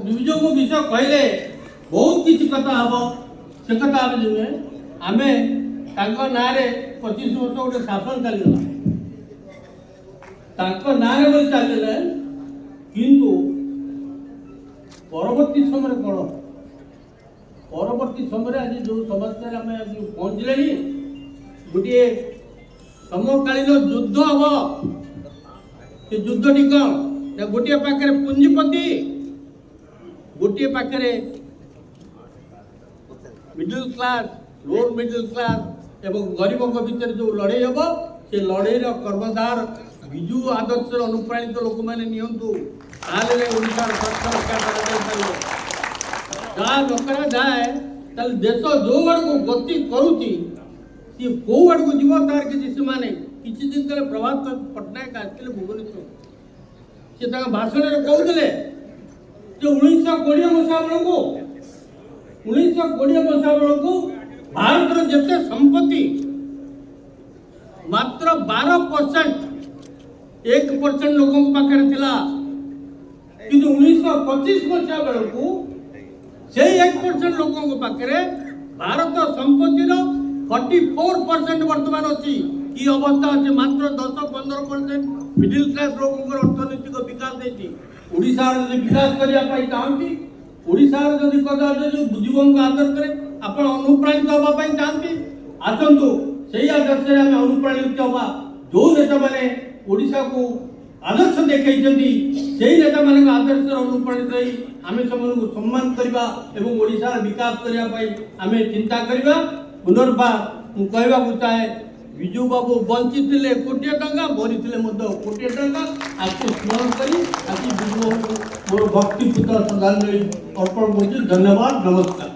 विजय विषय कहले बहुत किसी कथा हम से कथा आम ना 25 वर्ष गोटे शासन चलला ना चलने किंतु परवर्ती समय कौन परवर्ती समय आज जो समस्या आम पहुँचले गोटे समकालीन युद्ध हम से युद्धटी कौन गोटे पाखे पुंजीपति गोटे पाखे middle class lower middle class एवं गरीबों भितर जो लड़ाई हम से लड़ाई कर्मधार विजु आदर्श अनुप्राणित लोक मैंने नियंतु जहाँ दरकार जाए देश जो आड़ को गति करुच्ची सी कौ आड़ को जीव तार किसी सीमा नहीं। किसी दिन तले प्रभात पट्टनायक आसते भुवनेश्वर से भाषण में कहते 1920 मसीहा बेलू 1920 मसीहा बेलू भारत जिते संपत्ति मात्र 12% 1% लोगों पाखे थिला कि 1925 मसीहा बेलू से 1% लोगों पाखे भारत संपत्तिर 44% वर्तमान अच्छी की अवस्था अच्छे मात्र 10-15% मिडिल क्लास लोगों अर्थनैतिक विकास होती ओडिशार विकास करने चाहती ओडिशार जदि बुजुर्गों को आदर करे आप अनुप्राणित हाँपाई चाहती आसतु से आदर्श आम अनुप्राणित हवा जो नेता मैंने ओडिशा को आदर्श देखते से नेता मान आदर्श अनुप्राणित रही आम से सम्मान करवा एवं ओडिशार विकास करने आम चिंता करवा पुनर्बार कहवाक चाहे विजु बाबू बंची थे कोटे टंका मरी कोटे टंका आपको स्मरण करी आज विजु बाबू मोर भक्तिपूत श्रद्धांजलि अर्पण कर धन्यवाद नमस्कार।